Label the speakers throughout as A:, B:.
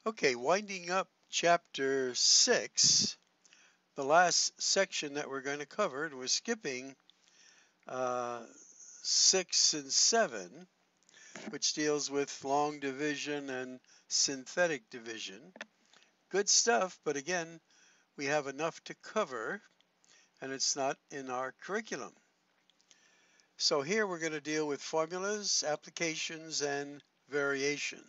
A: Okay, winding up chapter 6, the last section that we're going to cover, and we're skipping uh, 6 and 7, which deals with long division and synthetic division. Good stuff, but again, we have enough to cover, and it's not in our curriculum. So here we're going to deal with formulas, applications, and variation.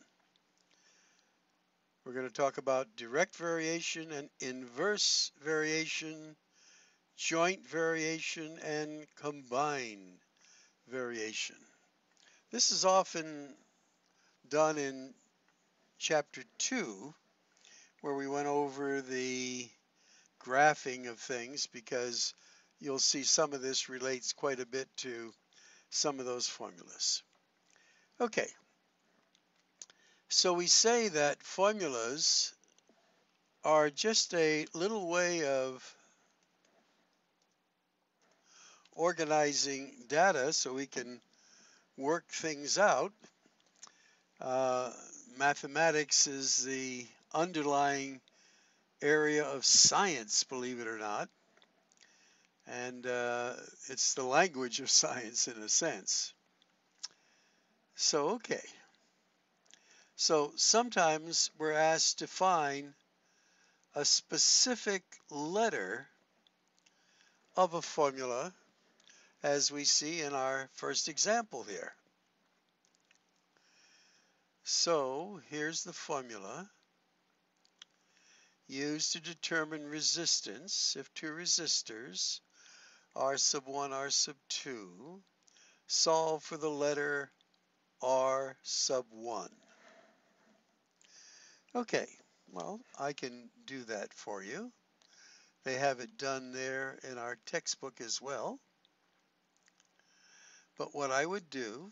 A: We're going to talk about direct variation and inverse variation, joint variation, and combined variation. This is often done in chapter 2, where we went over the graphing of things, because you'll see some of this relates quite a bit to some of those formulas. Okay, so we say that formulas are just a little way of organizing data so we can work things out. Uh, Mathematics is the underlying area of science, believe it or not, and it's the language of science in a sense. So, okay. So sometimes we're asked to find a specific letter of a formula, as we see in our first example here. So here's the formula used to determine resistance if two resistors, R sub 1, R sub 2, solve for the letter R sub 1. Okay, well, I can do that for you. They have it done there in our textbook as well. But what I would do,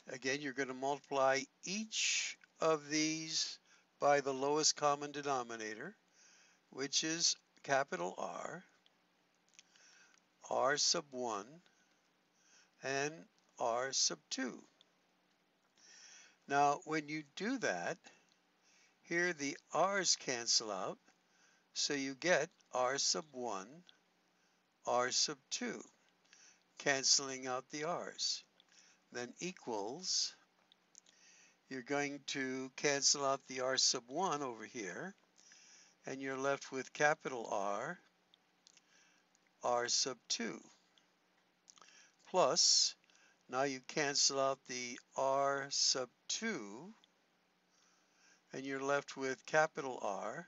A: again, you're going to multiply each of these by the lowest common denominator, which is capital R, R sub 1, and R sub 2. Now, when you do that, here the R's cancel out, so you get R sub 1, R sub 2, canceling out the R's. Then equals, you're going to cancel out the R sub 1 over here, and you're left with capital R, R sub 2, plus, now you cancel out the R sub 2, and you're left with capital R,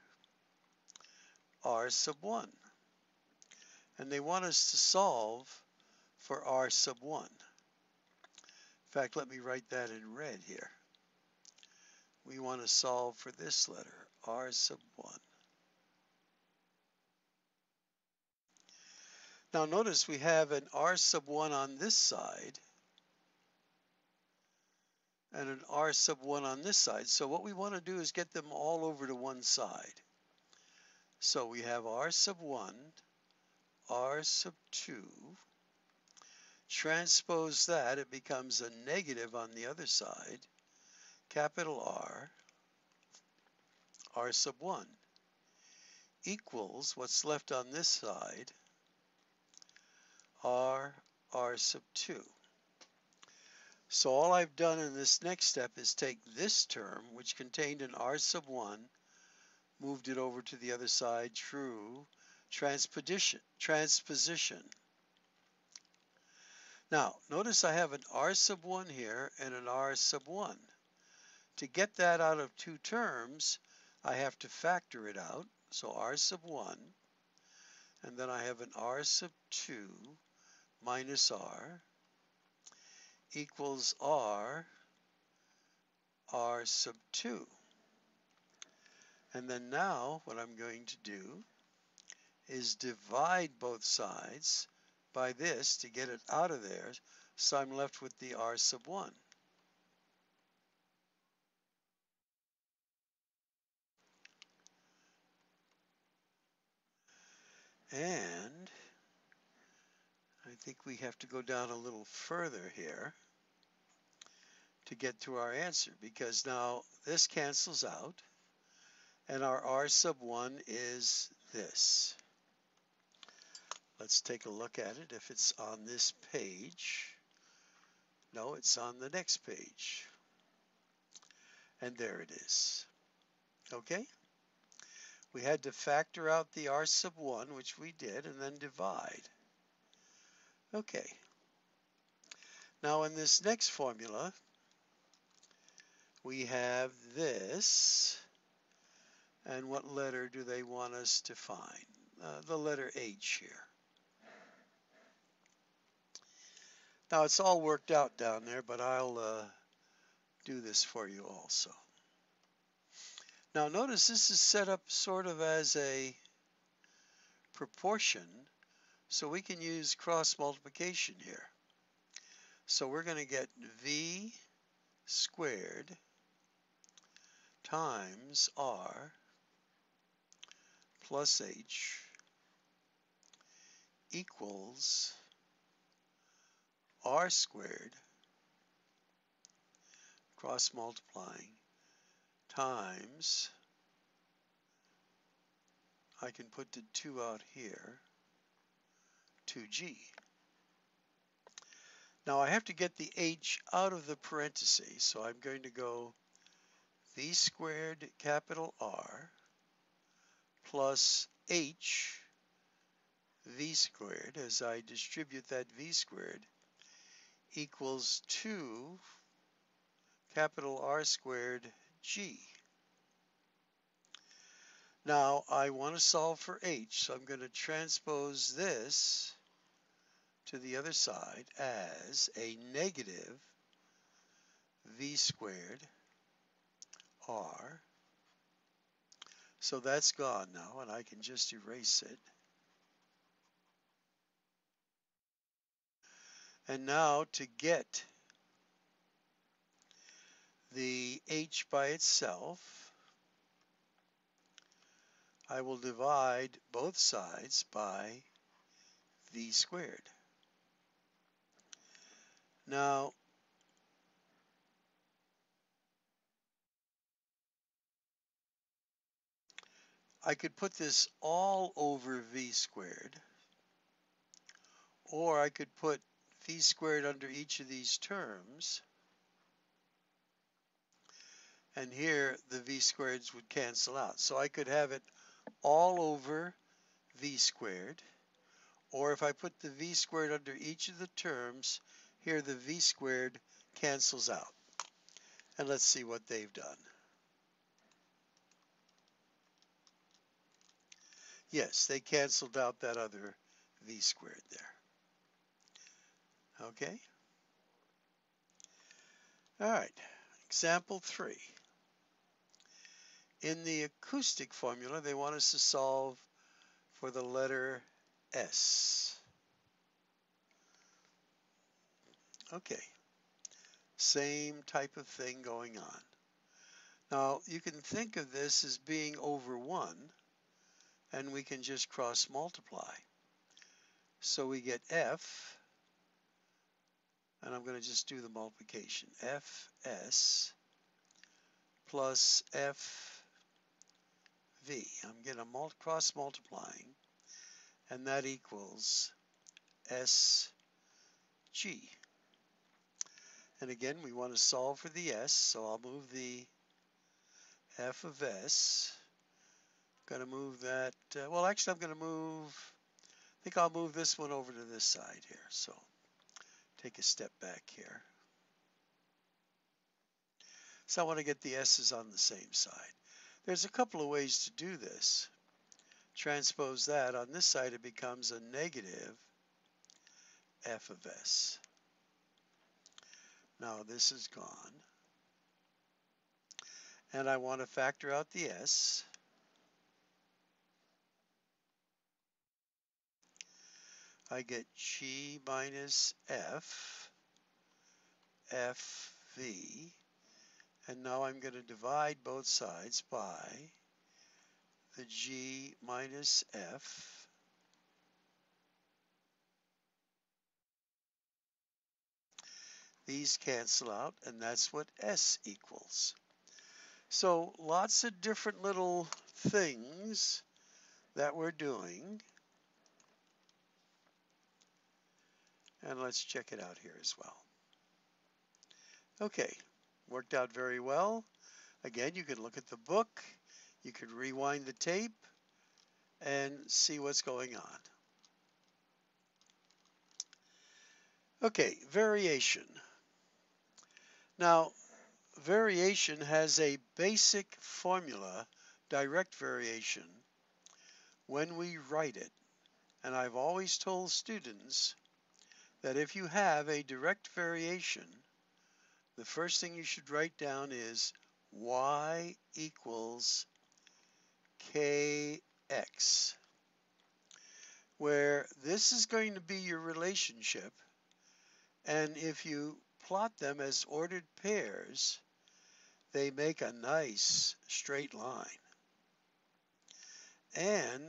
A: R sub 1. And they want us to solve for R sub 1. In fact, let me write that in red here. We want to solve for this letter, R sub 1. Now notice we have an R sub 1 on this side and an R sub 1 on this side. So what we want to do is get them all over to one side. So we have R sub 1, R sub 2. Transpose that, it becomes a negative on the other side. Capital R, R sub 1, equals what's left on this side, R, R sub 2. So all I've done in this next step is take this term, which contained an R sub 1, moved it over to the other side, true, transposition. Now, notice I have an R sub 1 here and an R sub 1. To get that out of two terms, I have to factor it out. So R sub 1, and then I have an R sub 2 minus R equals R, R sub 2. And then now what I'm going to do is divide both sides by this to get it out of there, so I'm left with the R sub 1. And I think we have to go down a little further here to get to our answer, because now this cancels out and our R sub 1 is this. Let's take a look at it if it's on this page. No, it's on the next page. And there it is. Okay? We had to factor out the R sub 1, which we did, and then divide. Okay. Now in this next formula, we have this. And what letter do they want us to find? The letter H here. Now it's all worked out down there, but I'll do this for you also. Now notice this is set up sort of as a proportion, so we can use cross multiplication here. So we're going to get V squared times R plus H equals R squared cross multiplying times, I can put the 2 out here, 2G. Now I have to get the H out of the parentheses, so I'm going to go V squared capital R plus H V squared, as I distribute that V squared, equals 2 capital R squared G. Now I want to solve for H, so I'm going to transpose this to the other side as a negative V squared R. So that's gone now, and I can just erase it. And now to get the H by itself, I will divide both sides by V squared. Now, I could put this all over V squared, or I could put V squared under each of these terms, and here the V squareds would cancel out. So I could have it all over V squared, or if I put the V squared under each of the terms, here the V squared cancels out. And let's see what they've done. Yes, they canceled out that other V squared there. Okay? All right, example 3. In the acoustic formula, they want us to solve for the letter S. Okay, same type of thing going on. Now, you can think of this as being over 1, and we can just cross multiply. So we get F, and I'm going to just do the multiplication, Fs plus Fv. I'm going to cross multiplying, and that equals Sg. And again, we want to solve for the S, so I'll move the F of S. Going to move that, well actually I'm going to move, I think I'll move this one over to this side here. So take a step back here. So I want to get the S's on the same side. There's a couple of ways to do this. Transpose that. On this side it becomes a negative F of S. Now this is gone. And I want to factor out the S. I get G minus F, Fv, and now I'm going to divide both sides by the G minus F. These cancel out, and that's what S equals. So lots of different little things that we're doing. And let's check it out here as well. Okay, worked out very well. Again, you could look at the book, you could rewind the tape, and see what's going on. Okay, variation. Now, variation has a basic formula, direct variation, when we write it. And I've always told students that if you have a direct variation, the first thing you should write down is y equals kx, where this is going to be your relationship, and if you plot them as ordered pairs, they make a nice straight line. And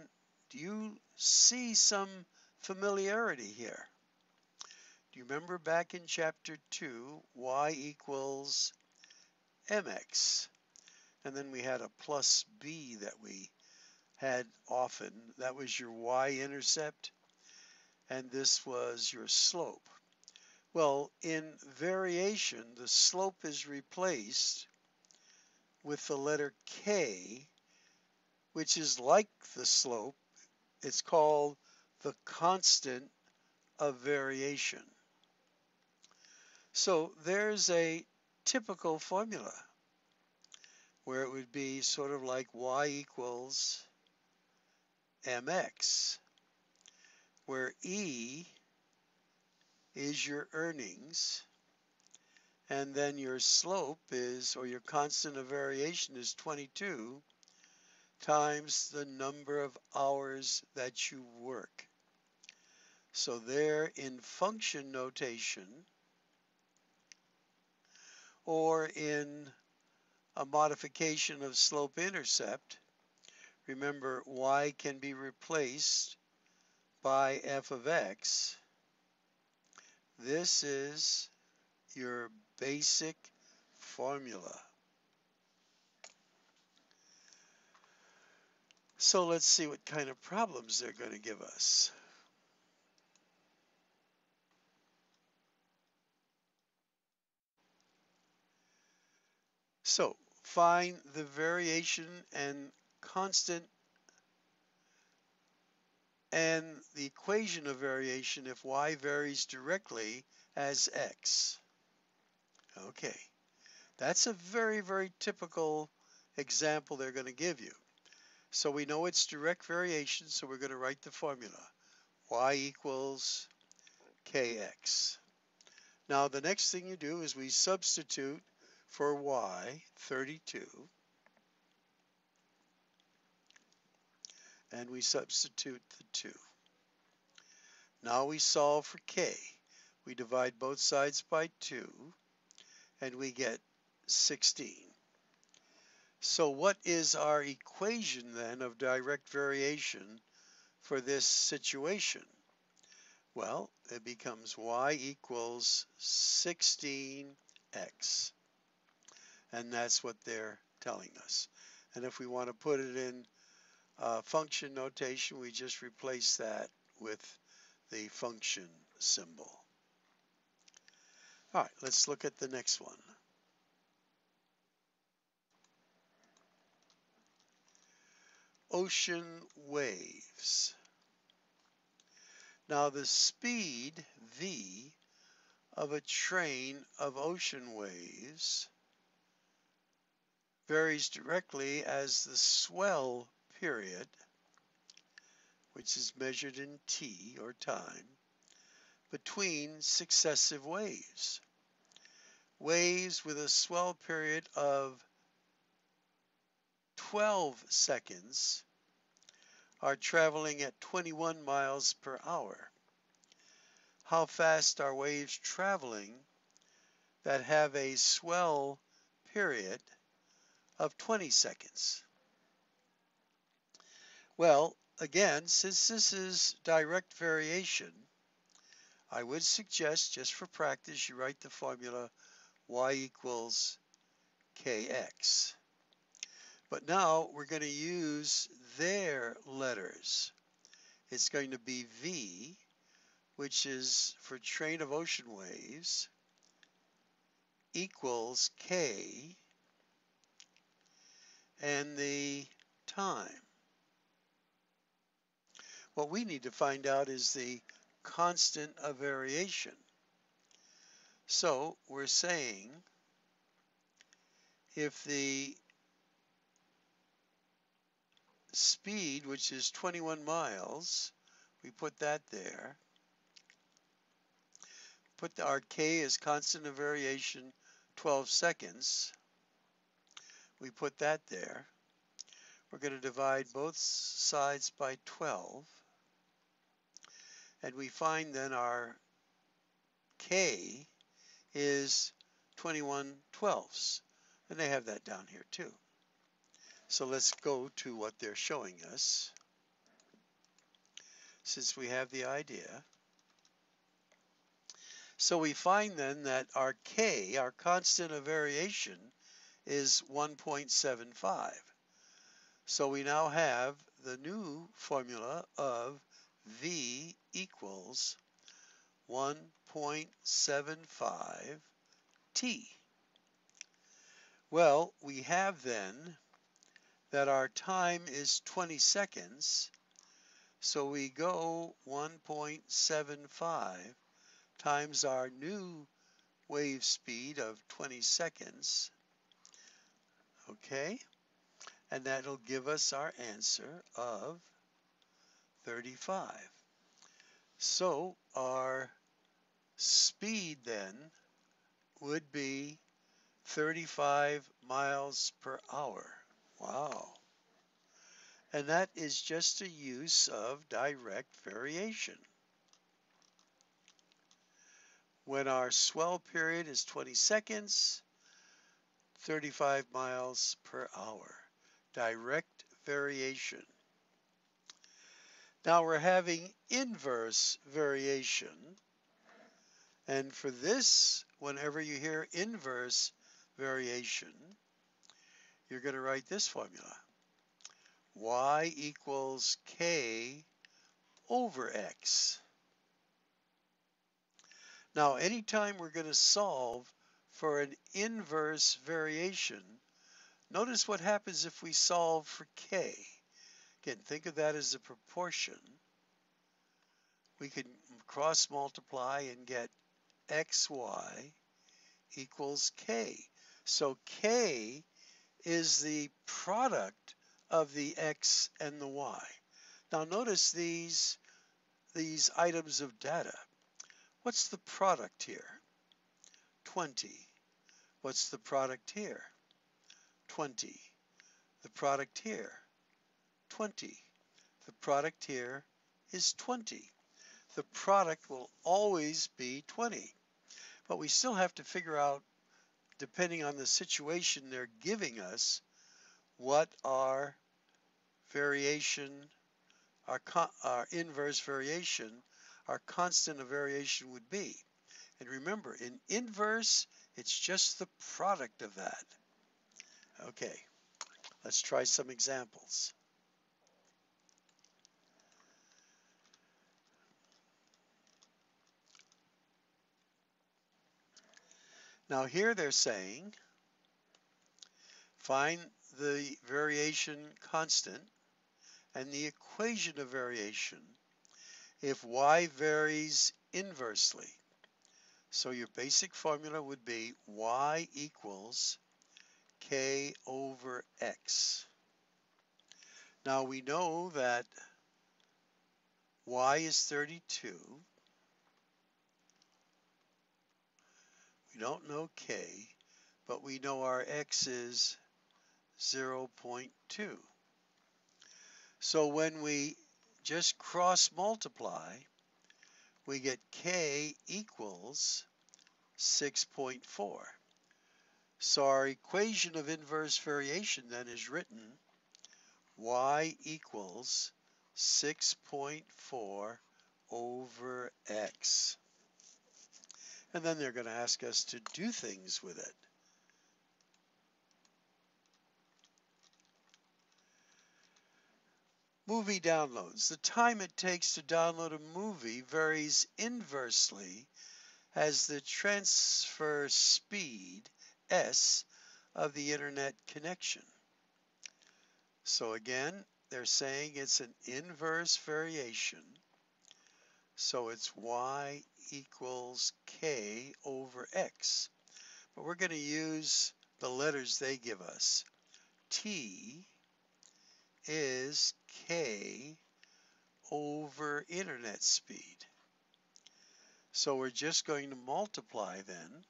A: do you see some familiarity here? Do you remember back in chapter 2, y equals mx? And then we had a plus b that we had often. That was your y-intercept, and this was your slope. Well, in variation, the slope is replaced with the letter k, which is like the slope. It's called the constant of variation. So there's a typical formula where it would be sort of like y equals mx, where E is your earnings, and then your slope is, or your constant of variation is 22 times the number of hours that you work. So there in function notation, or in a modification of slope-intercept, remember y can be replaced by f of x. This is your basic formula. So let's see what kind of problems they're going to give us. So find the variation and constant and the equation of variation if y varies directly as x. Okay, that's a very, very typical example they're going to give you. So we know it's direct variation, so we're going to write the formula. Y equals kx. Now the next thing you do is we substitute for y, 32, and we substitute the 2. Now we solve for k. We divide both sides by 2, and we get 16. So what is our equation then of direct variation for this situation? Well, it becomes y equals 16x. And that's what they're telling us. And if we want to put it in function notation, we just replace that with the function symbol. All right, let's look at the next one. Ocean waves. Now the speed, v, of a train of ocean waves varies directly as the swell period, which is measured in t, or time, between successive waves. Waves with a swell period of 12 seconds are traveling at 21 miles per hour. How fast are waves traveling that have a swell period of 20 seconds? Well, again, since this is direct variation, I would suggest, just for practice, you write the formula y equals kx. But now we're going to use their letters. It's going to be v, which is for train of ocean waves, equals k, and the time. What we need to find out is the constant of variation. So we're saying if the speed, which is 21 miles, we put that there, put our k as constant of variation 12 seconds, we put that there. We're going to divide both sides by 12, and we find then our k is 21/12, and they have that down here too. So let's go to what they're showing us. Since we have the idea. So we find then that our k, our constant of variation, is 1.75. So we now have the new formula of v equals 1.75 t. Well, we have then that our time is 20 seconds, so we go 1.75 times our new wave speed of 20 seconds, okay? And that'll give us our answer of 35. So our speed then would be 35 miles per hour. Wow. And that is just a use of direct variation. When our swell period is 20 seconds, 35 miles per hour. Direct variation. Now we're having inverse variation. And for this, whenever you hear inverse variation, you're going to write this formula. Y equals k over x. Now, anytime we're going to solve for an inverse variation, notice what happens if we solve for k. Again, think of that as a proportion. We can cross multiply and get xy equals k. So k is the product of the x and the y. Now notice these items of data. What's the product here? 20. What's the product here? 20. The product here? 20. The product here is 20. The product will always be 20. But we still have to figure out, depending on the situation they're giving us, what our variation, our inverse variation, our constant of variation would be. And remember, in inverse, it's just the product of that. Okay, let's try some examples. Now here they're saying, find the variation constant and the equation of variation if y varies inversely. So your basic formula would be y equals k over x. Now we know that y is 32. We don't know k, but we know our x is 0.2. So when we just cross multiply, we get k equals 6.4. So our equation of inverse variation then is written y equals 6.4 over x. and then they're going to ask us to do things with it. Movie downloads. The time it takes to download a movie varies inversely as the transfer speed, S, of the internet connection. So again, they're saying it's an inverse variation. So it's y equals k over x. But we're going to use the letters they give us. T is k over internet speed. So we're just going to multiply then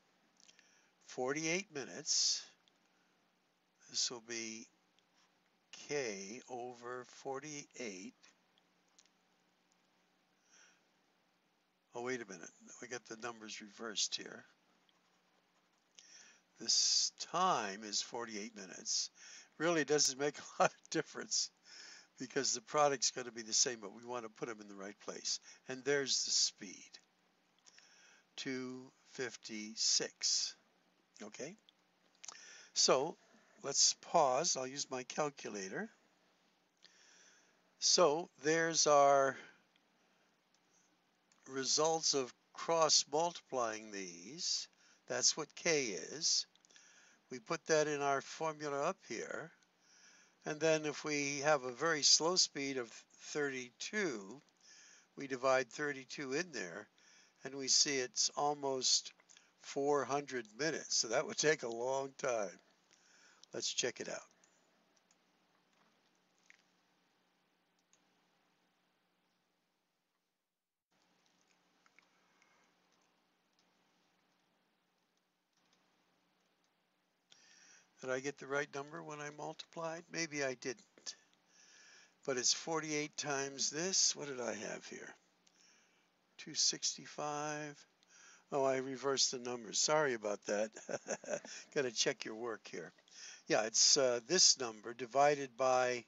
A: 48 minutes. This will be k over 48. Oh, wait a minute. We got the numbers reversed here. This time is 48 minutes. Really doesn't make a lot of difference because the product's going to be the same, but we want to put them in the right place. And there's the speed, 256. Okay, so let's pause. I'll use my calculator. So there's our results of cross multiplying these. That's what k is. We put that in our formula up here. And then if we have a very slow speed of 32, we divide 32 in there, and we see it's almost 400 minutes. So that would take a long time. Let's check it out. Did I get the right number when I multiplied? Maybe I didn't. But it's 48 times this. What did I have here? 265. Oh, I reversed the numbers. Sorry about that. Got to check your work here. Yeah, it's this number divided by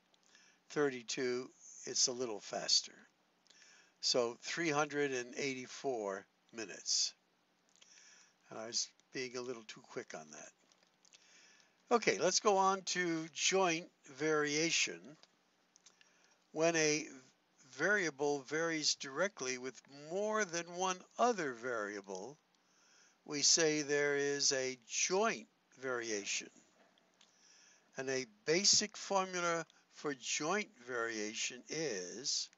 A: 32. It's a little faster. So 384 minutes. And I was being a little too quick on that. Okay, let's go on to joint variation. When a variable varies directly with more than one other variable, we say there is a joint variation. And a basic formula for joint variation is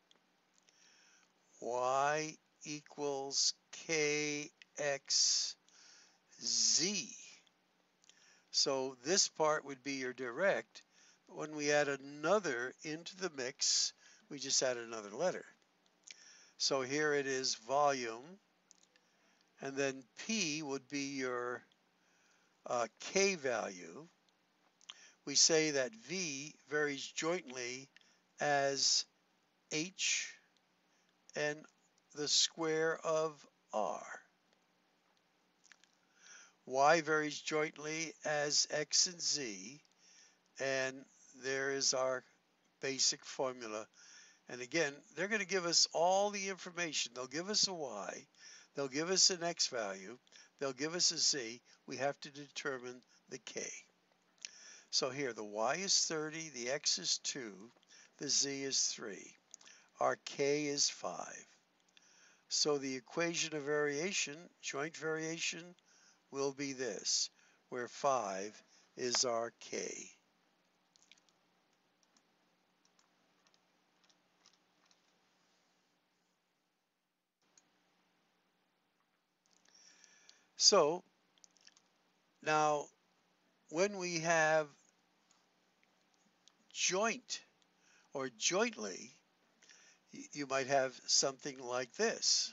A: y equals kx z. So this part would be your direct. But when we add another into the mix, we just add another letter. So here it is volume, and then P would be your K value. We say that V varies jointly as H and the square of R. Y varies jointly as X and Z, and there is our basic formula. And again, they're going to give us all the information. They'll give us a Y, they'll give us an X value, they'll give us a Z. We have to determine the K. So here, the Y is 30, the X is 2, the Z is 3. Our K is 5. So the equation of variation, joint variation, will be this, where 5 is our K. So now when we have joint or jointly, you might have something like this.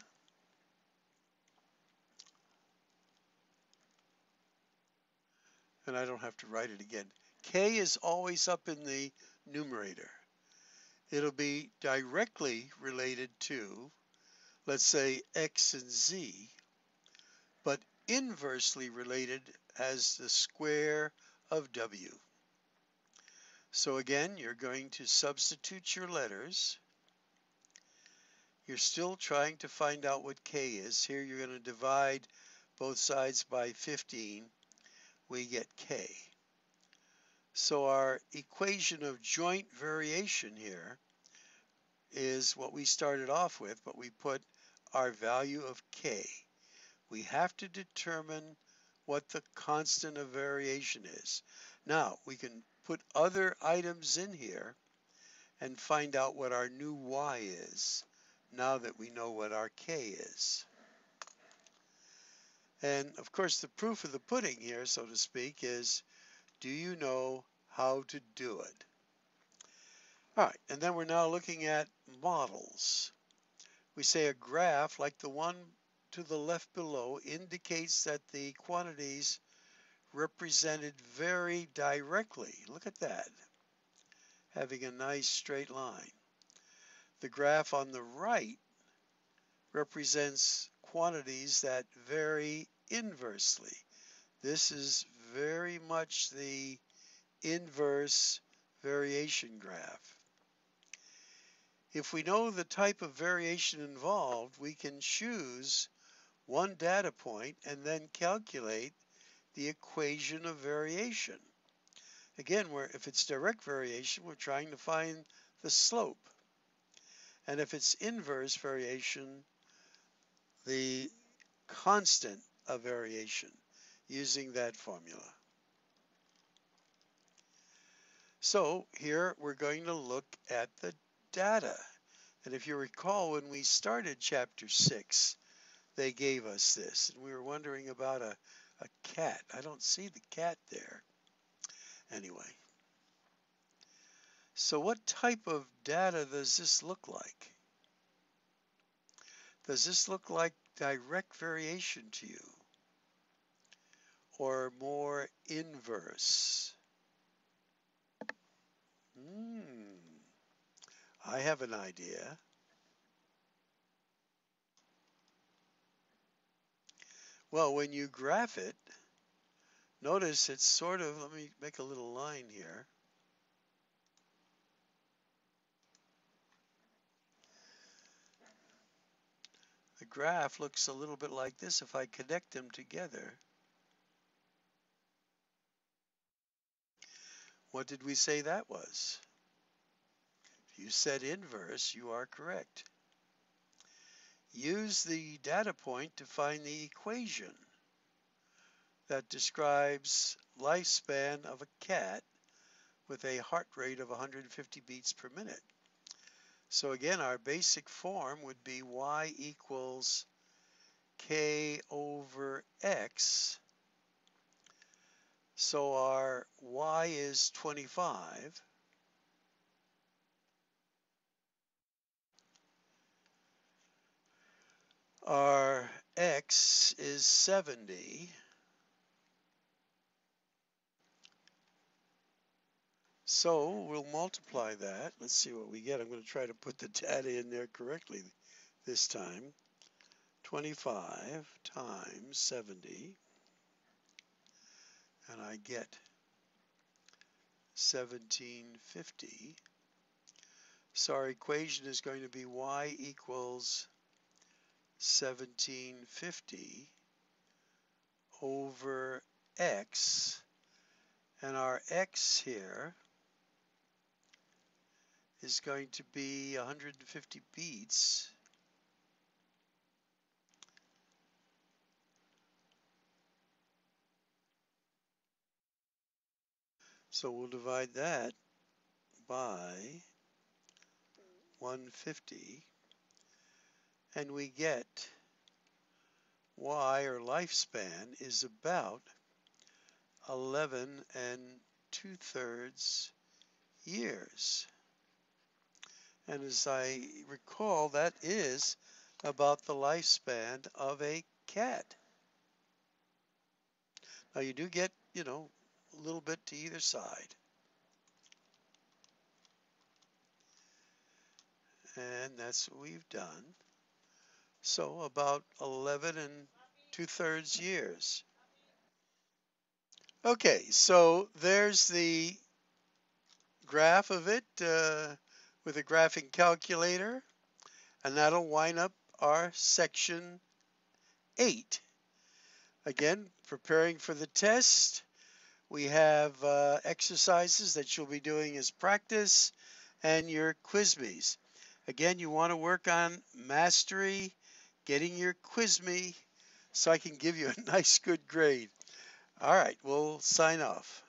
A: And I don't have to write it again. K is always up in the numerator. It'll be directly related to, let's say, X and Z, but inversely related as the square of W. So again, you're going to substitute your letters. You're still trying to find out what K is. Here you're going to divide both sides by 15, we get K. So our equation of joint variation here is what we started off with, but we put our value of K. We have to determine what the constant of variation is. Now, we can put other items in here and find out what our new Y is, now that we know what our K is. And of course, the proof of the pudding here, so to speak, is do you know how to do it? All right, and then we're now looking at models. We say a graph like the one to the left below indicates that the quantities represented vary directly. Look at that, having a nice straight line. The graph on the right represents quantities that vary inversely. This is very much the inverse variation graph. If we know the type of variation involved, we can choose one data point and then calculate the equation of variation. Again, if it's direct variation, we're trying to find the slope. And if it's inverse variation, the constant of variation using that formula. So here we're going to look at the data. And if you recall, when we started chapter 6, they gave us this. And we were wondering about a cat. I don't see the cat there. Anyway. So what type of data does this look like? Does this look like direct variation to you? Or more inverse? I have an idea. Well, when you graph it, notice it's sort of, let me make a little line here. The graph looks a little bit like this if I connect them together. What did we say that was? If you said inverse, you are correct. Use the data point to find the equation that describes lifespan of a cat with a heart rate of 150 beats per minute. So again, our basic form would be y equals k over x. So our y is 25. Our x is 70. So we'll multiply that. Let's see what we get. I'm going to try to put the data in there correctly this time. 25 times 70. And I get 1750. So our equation is going to be y equals 1750 over x. And our x here is going to be 150 beats. So we'll divide that by 150, and we get y, or lifespan, is about 11 2/3 years. And as I recall, that is about the lifespan of a cat. Now you do get, a little bit to either side. And that's what we've done. So about 11 2/3 years. Okay, so there's the graph of it with a graphing calculator, and that'll wind up our section 8. Again, preparing for the test, we have exercises that you'll be doing as practice and your QuizMes. Again, you want to work on mastery, getting your QuizMe so I can give you a nice good grade. All right, we'll sign off.